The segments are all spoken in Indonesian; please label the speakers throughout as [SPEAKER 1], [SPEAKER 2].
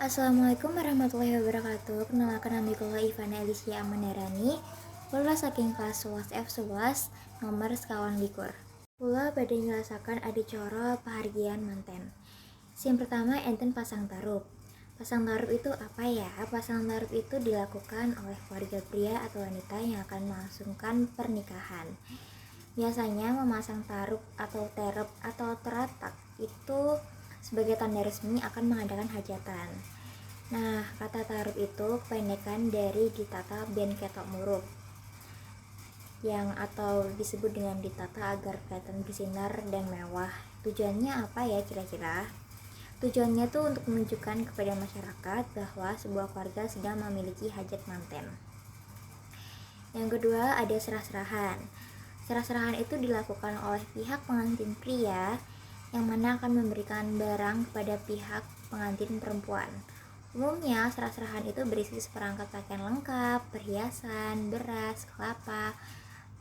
[SPEAKER 1] Assalamualaikum warahmatullahi wabarakatuh. Kenalkan namaku Ivana Alicia Amandarani, lulus saking kelas 11 F11 nomor sekawan likur. Kula badhe nyelasaken adicara pahargyan manten. Yang pertama enten pasang tarup. Pasang tarup itu apa ya? Pasang tarup itu dilakukan oleh keluarga pria atau wanita yang akan melangsungkan pernikahan. Biasanya memasang tarup atau terep atau teratak itu sebagai tanda resmi akan mengadakan hajatan. Nah, kata tarup itu kependekan dari ditata ben ketok murup, yang atau disebut dengan ditata agar kelihatan bersinar dan mewah. Tujuannya apa ya kira-kira? Tujuannya tuh untuk menunjukkan kepada masyarakat bahwa sebuah keluarga sedang memiliki hajat manten. Yang kedua ada serah-serahan. Serah-serahan itu dilakukan oleh pihak pengantin pria yang mana akan memberikan barang kepada pihak pengantin perempuan. Umumnya serah-serahan itu berisi seperangkat pakaian lengkap, perhiasan, beras, kelapa,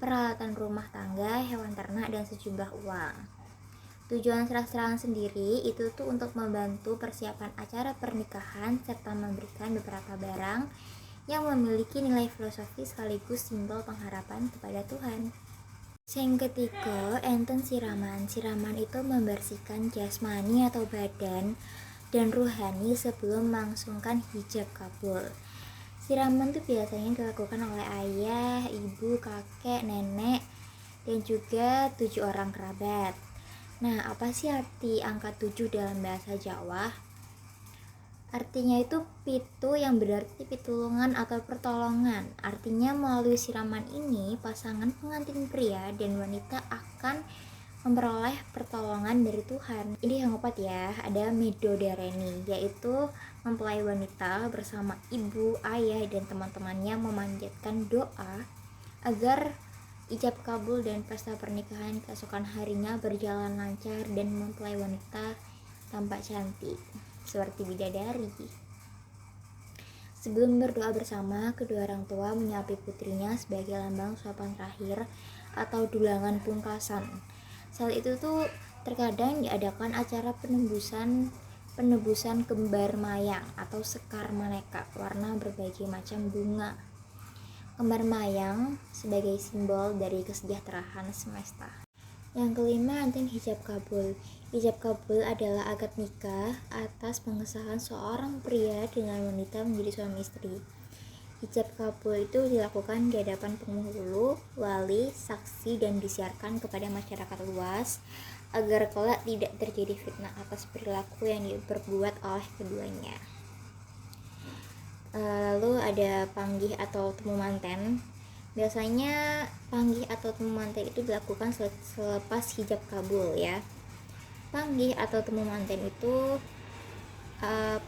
[SPEAKER 1] peralatan rumah tangga, hewan ternak, dan sejumlah uang. Tujuan serah-serahan sendiri itu tuh untuk membantu persiapan acara pernikahan serta memberikan beberapa barang yang memiliki nilai filosofis sekaligus simbol pengharapan kepada Tuhan. Yang ketiga, enten siraman. Siraman itu membersihkan jasmani atau badan dan ruhani sebelum melangsungkan hijab kabul. Siraman itu biasanya dilakukan oleh ayah, ibu, kakek, nenek, dan juga 7 orang kerabat. Nah, apa sih arti angka 7 dalam bahasa Jawa? Artinya itu pitu yang berarti pitulungan atau pertolongan. Artinya melalui siraman ini pasangan pengantin pria dan wanita akan memperoleh pertolongan dari Tuhan. Ini yang keempat ya, ada Midodareni, yaitu mempelai wanita bersama ibu, ayah, dan teman-temannya memanjatkan doa agar ijab kabul dan pesta pernikahan keesokan harinya berjalan lancar dan mempelai wanita tampak cantik seperti bidadari. Sebelum berdoa bersama, kedua orang tua menyuapi putrinya sebagai lambang suapan terakhir atau dulangan pungkasan. Saat itu tuh terkadang diadakan acara penebusan kembar mayang atau sekar maneka warna berbagai macam bunga. Kembar mayang sebagai simbol dari kesejahteraan semesta. Yang kelima, enten hijab kabul. Hijab kabul adalah akad nikah atas pengesahan seorang pria dengan wanita menjadi suami istri. Hijab kabul itu dilakukan di hadapan penghulu, wali, saksi, dan disiarkan kepada masyarakat luas agar kelak tidak terjadi fitnah atas perilaku yang diperbuat oleh keduanya. Lalu ada panggih atau temu manten. Biasanya panggih atau temu manten itu dilakukan selepas hijab kabul ya. Panggih atau temu manten itu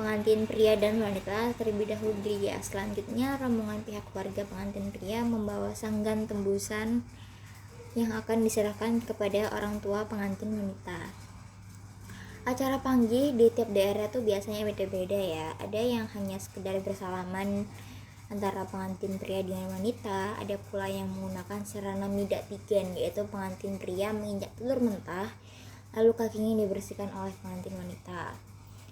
[SPEAKER 1] pengantin pria dan wanita terlebih dahulu dirias. Selanjutnya rombongan pihak keluarga pengantin pria membawa sanggan tembusan yang akan diserahkan kepada orang tua pengantin wanita. Acara panggih di tiap daerah tuh biasanya beda-beda ya. Ada yang hanya sekedar bersalaman antara pengantin pria dengan wanita, ada pula yang menggunakan sarana midak tigan, yaitu pengantin pria menginjak telur mentah lalu kakinya dibersihkan oleh pengantin wanita.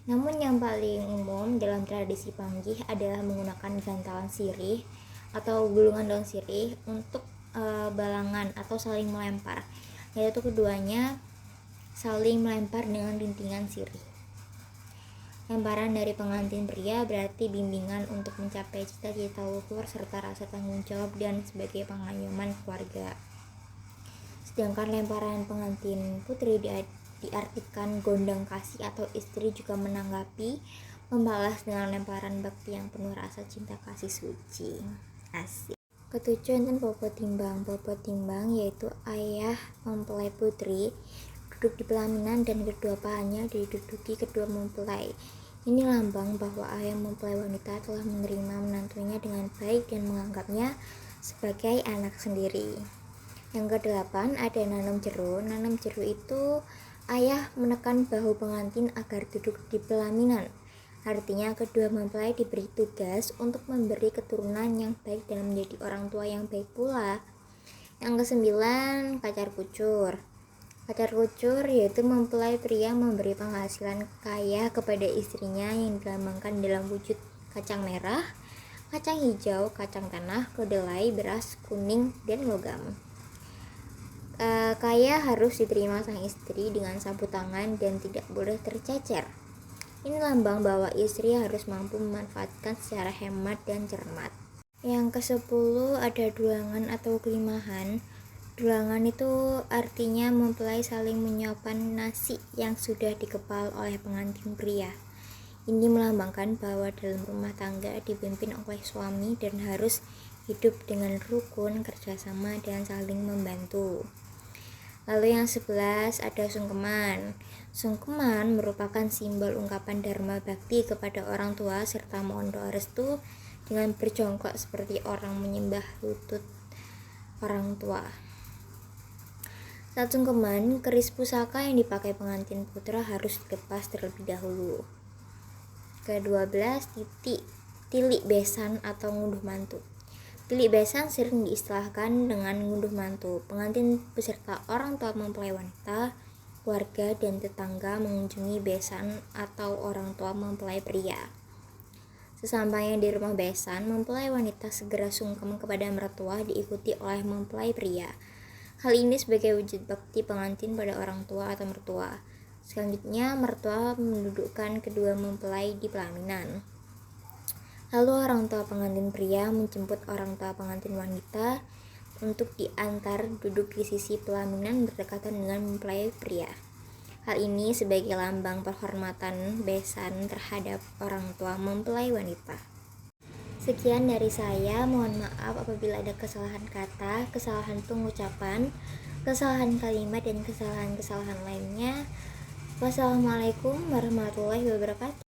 [SPEAKER 1] Namun yang paling umum dalam tradisi panggih adalah menggunakan gantalan sirih atau gulungan daun sirih untuk balangan atau saling melempar, yaitu keduanya saling melempar dengan rintingan sirih. Lemparan dari pengantin pria berarti bimbingan untuk mencapai cita-cita luhur serta rasa tanggung jawab dan sebagai pengayoman keluarga. Sedangkan lemparan pengantin putri diartikan gondang kasih atau istri juga menanggapi membalas dengan lemparan bakti yang penuh rasa cinta kasih suci. Asik. Ketujuh enten bobo timbang. Bobo timbang yaitu ayah mempelai putri duduk di pelaminan dan kedua pahanya diduduki kedua mempelai. Ini lambang bahwa ayah mempelai wanita telah menerima menantunya dengan baik dan menganggapnya sebagai anak sendiri. Yang kedelapan ada nanam jeru. Nanam jeru itu ayah menekan bahu pengantin agar duduk di pelaminan. Artinya kedua mempelai diberi tugas untuk memberi keturunan yang baik dan menjadi orang tua yang baik pula. Yang kesembilan kacar kucur. Kata kucur yaitu mempelai pria memberi penghasilan kaya kepada istrinya yang dilambangkan dalam wujud kacang merah, kacang hijau, kacang tanah, kedelai, beras, kuning, dan logam. Kaya harus diterima sang istri dengan sapu tangan dan tidak boleh tercecer. Ini lambang bahwa istri harus mampu memanfaatkan secara hemat dan cermat. Yang ke-10 ada dulangan atau kelimahan. Dulangan itu artinya mempelai saling menyuapkan nasi yang sudah dikepal oleh pengantin pria. Ini melambangkan bahwa dalam rumah tangga dipimpin oleh suami dan harus hidup dengan rukun, kerjasama, dan saling membantu. Lalu yang 11 ada sungkeman. Sungkeman merupakan simbol ungkapan dharma bakti kepada orang tua serta mohon doa restu dengan berjongkok seperti orang menyembah lutut orang tua. Saat sungkeman, keris pusaka yang dipakai pengantin putra harus dilepas terlebih dahulu. Ke-12 tilik besan atau ngunduh mantu. Tilik besan sering diistilahkan dengan ngunduh mantu. Pengantin beserta orang tua mempelai wanita, keluarga, dan tetangga mengunjungi besan atau orang tua mempelai pria. Sesampainya di rumah besan, mempelai wanita segera sungkem kepada mertua diikuti oleh mempelai pria. Hal ini sebagai wujud bakti pengantin pada orang tua atau mertua. Selanjutnya, mertua mendudukkan kedua mempelai di pelaminan. Lalu orang tua pengantin pria menjemput orang tua pengantin wanita untuk diantar duduk di sisi pelaminan berdekatan dengan mempelai pria. Hal ini sebagai lambang penghormatan besan terhadap orang tua mempelai wanita. Sekian dari saya, mohon maaf apabila ada kesalahan kata, kesalahan pengucapan, kesalahan kalimat, dan kesalahan-kesalahan lainnya. Wassalamualaikum warahmatullahi wabarakatuh.